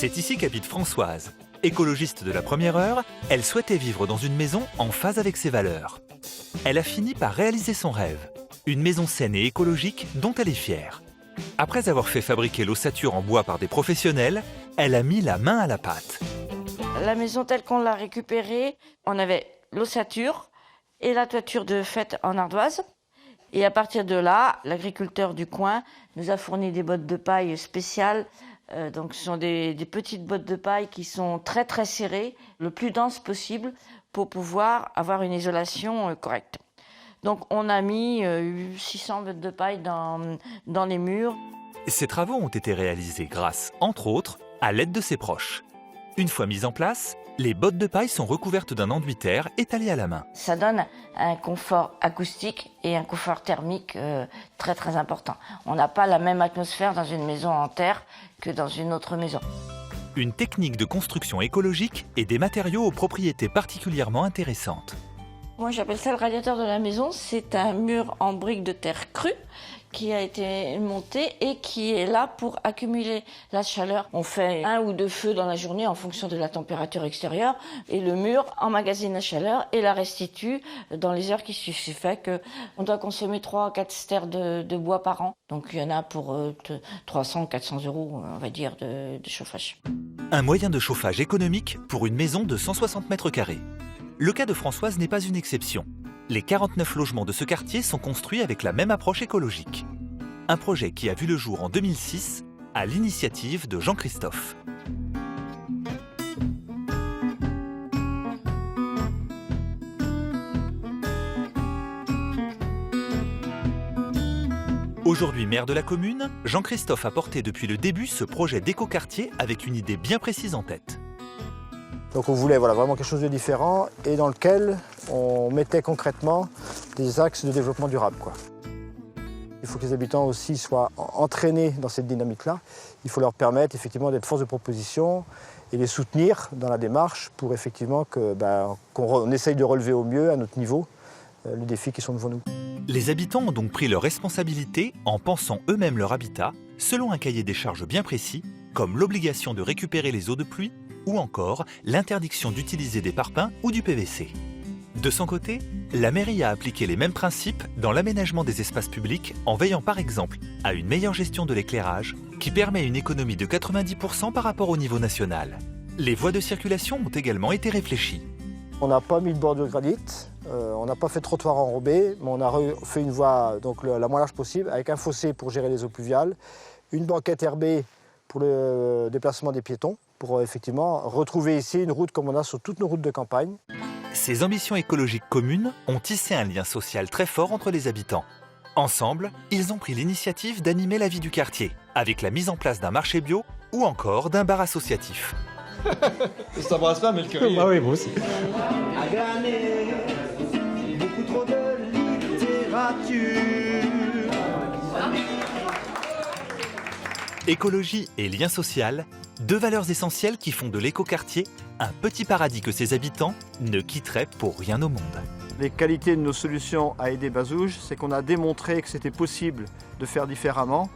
C'est ici qu'habite Françoise. Écologiste de la première heure, elle souhaitait vivre dans une maison en phase avec ses valeurs. Elle a fini par réaliser son rêve. Une maison saine et écologique dont elle est fière. Après avoir fait fabriquer l'ossature en bois par des professionnels, elle a mis la main à la pâte. La maison telle qu'on l'a récupérée, on avait l'ossature et la toiture de faite en ardoise. Et à partir de là, l'agriculteur du coin nous a fourni des bottes de paille spéciales. Donc ce sont des petites bottes de paille qui sont très très serrées, le plus dense possible pour pouvoir avoir une isolation correcte. Donc on a mis 600 bottes de paille dans les murs. Ces travaux ont été réalisés grâce, entre autres, à l'aide de ses proches. Une fois mises en place, les bottes de paille sont recouvertes d'un enduit terre étalé à la main. Ça donne un confort acoustique et un confort thermique très très important. On n'a pas la même atmosphère dans une maison en terre que dans une autre maison. Une technique de construction écologique et des matériaux aux propriétés particulièrement intéressantes. Moi j'appelle ça le radiateur de la maison. C'est un mur en briques de terre crue qui a été monté et qui est là pour accumuler la chaleur. On fait 1 ou 2 feux dans la journée en fonction de la température extérieure et le mur emmagasine la chaleur et la restitue dans les heures qui suivent. Ce qui fait qu'on doit consommer 3 à 4 stères de bois par an. Donc il y en a pour 300 400 €, on va dire, de chauffage. Un moyen de chauffage économique pour une maison de 160 mètres carrés. Le cas de Françoise n'est pas une exception. Les 49 logements de ce quartier sont construits avec la même approche écologique. Un projet qui a vu le jour en 2006 à l'initiative de Jean-Christophe. Aujourd'hui maire de la commune, Jean-Christophe a porté depuis le début ce projet d'écoquartier avec une idée bien précise en tête. Donc on voulait vraiment quelque chose de différent et dans lequel on mettait concrètement des axes de développement durable, Il faut que les habitants aussi soient entraînés dans cette dynamique-là. Il faut leur permettre effectivement d'être force de proposition et les soutenir dans la démarche pour effectivement qu'on essaye de relever au mieux à notre niveau les défis qui sont devant nous. Les habitants ont donc pris leurs responsabilités en pensant eux-mêmes leur habitat selon un cahier des charges bien précis, comme l'obligation de récupérer les eaux de pluie ou encore l'interdiction d'utiliser des parpaings ou du PVC. De son côté, la mairie a appliqué les mêmes principes dans l'aménagement des espaces publics en veillant par exemple à une meilleure gestion de l'éclairage qui permet une économie de 90% par rapport au niveau national. Les voies de circulation ont également été réfléchies. On n'a pas mis de bordure granit, on n'a pas fait de trottoir enrobé, mais on a fait une voie la moins large possible avec un fossé pour gérer les eaux pluviales, une banquette herbée pour le déplacement des piétons, pour effectivement retrouver ici une route comme on a sur toutes nos routes de campagne. Ces ambitions écologiques communes ont tissé un lien social très fort entre les habitants. Ensemble, ils ont pris l'initiative d'animer la vie du quartier, avec la mise en place d'un marché bio ou encore d'un bar associatif. Je t'embrasse pas, mais le curry. Bah oui, moi aussi. Beaucoup trop de littérature. Écologie et lien social, 2 valeurs essentielles qui font de l'écoquartier un petit paradis que ses habitants ne quitteraient pour rien au monde. Les qualités de nos solutions à aider Bazouges, c'est qu'on a démontré que c'était possible de faire différemment,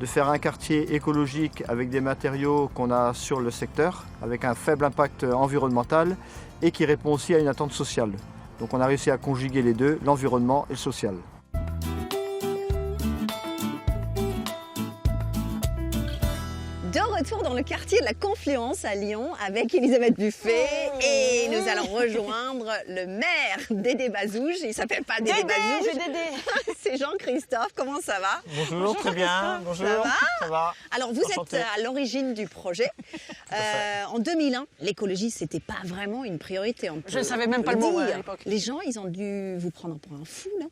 de faire un quartier écologique avec des matériaux qu'on a sur le secteur, avec un faible impact environnemental et qui répond aussi à une attente sociale. Donc on a réussi à conjuguer les deux, l'environnement et le social. De retour dans le quartier de la Confluence à Lyon avec Elisabeth Buffet et nous allons rejoindre le maire Dédé Bazouges. Il s'appelle pas Dédé Bazouges. C'est Jean-Christophe. Comment ça va? Bonjour, très bien. Bonjour. Ça va? Alors vous Enchanté. êtes à l'origine du projet. En 2001, l'écologie c'était pas vraiment une priorité. Je ne savais même pas le mot à l'époque. Les gens, ils ont dû vous prendre pour un fou, non?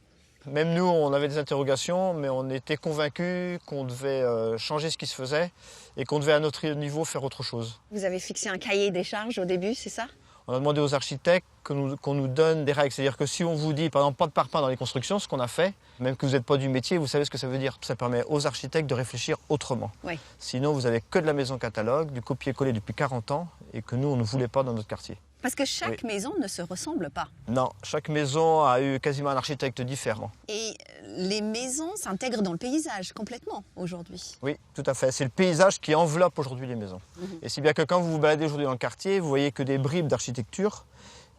Même nous, on avait des interrogations, mais on était convaincus qu'on devait changer ce qui se faisait et qu'on devait à notre niveau faire autre chose. Vous avez fixé un cahier des charges au début, c'est ça? On a demandé aux architectes qu'on nous donne des règles. C'est-à-dire que si on vous dit, par exemple, pas de parpaing dans les constructions, ce qu'on a fait, même que vous n'êtes pas du métier, vous savez ce que ça veut dire. Ça permet aux architectes de réfléchir autrement. Oui. Sinon, vous avez que de la maison catalogue, du copier-coller depuis 40 ans, et que nous, on ne voulait pas dans notre quartier. Parce que chaque maison ne se ressemble pas. Non, chaque maison a eu quasiment un architecte différent. Et les maisons s'intègrent dans le paysage complètement aujourd'hui. Oui, tout à fait. C'est le paysage qui enveloppe aujourd'hui les maisons. Et si bien que quand vous vous baladez aujourd'hui dans le quartier, vous voyez que des bribes d'architecture.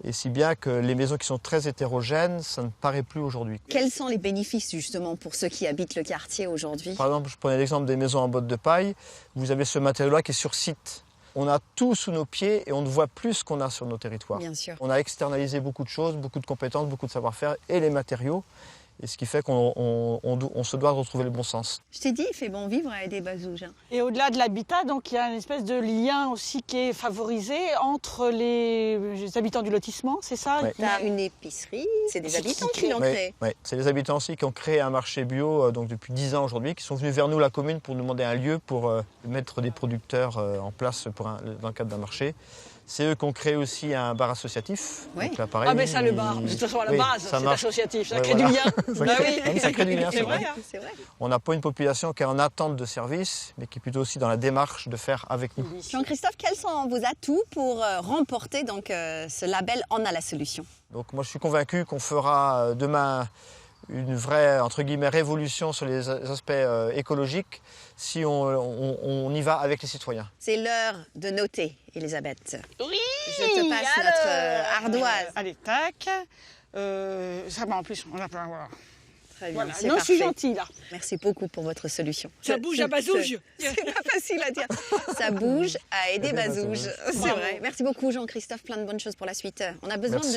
Et si bien que les maisons qui sont très hétérogènes, ça ne paraît plus aujourd'hui. Quels sont les bénéfices justement pour ceux qui habitent le quartier aujourd'hui? Par exemple, je prenais l'exemple des maisons en bottes de paille. Vous avez ce matériau-là qui est sur site. On a tout sous nos pieds et on ne voit plus ce qu'on a sur nos territoires. Bien sûr. On a externalisé beaucoup de choses, beaucoup de compétences, beaucoup de savoir-faire et les matériaux. Et ce qui fait qu'on se doit de retrouver le bon sens. Je t'ai dit, il fait bon vivre à Aidé-Bazouges. Et au-delà de l'habitat, donc il y a une espèce de lien aussi qui est favorisé entre les habitants du lotissement, c'est ça? Ouais. Tu as une épicerie, c'est des habitants qui l'ont Oui, créée. oui. C'est les habitants aussi qui ont créé un marché bio donc depuis 10 ans aujourd'hui, qui sont venus vers nous, la commune, pour nous demander un lieu pour mettre des producteurs en place dans le cadre d'un marché. C'est eux qui ont créé aussi un bar associatif. Oui. Donc là, pareil, Ah mais ça le bar, de toute façon à la base, ça c'est marche. associatif, ça Ouais, crée voilà. du lien. Bah oui. Ça crée du lien, C'est c'est vrai. vrai. Hein. C'est vrai. On n'a pas une population qui est en attente de services, mais qui est plutôt aussi dans la démarche de faire avec nous. Jean-Christophe, quels sont vos atouts pour remporter donc, ce label On a la solution? Donc moi je suis convaincu qu'on fera demain une vraie, entre guillemets, révolution sur les aspects écologiques si on y va avec les citoyens. C'est l'heure de noter, Elisabeth. Oui. Je te passe notre ardoise. Allez, tac. Ça va en plus, on a pas. Voilà. Très bien, Voilà. c'est Non, je suis parfait. gentille là. Merci beaucoup pour votre solution. Ça bouge à Bazouges. C'est pas facile à dire. Ça bouge à Aidé-Bazouges. C'est Bravo. vrai. Merci beaucoup Jean-Christophe. Plein de bonnes choses pour la suite. On a besoin Merci. de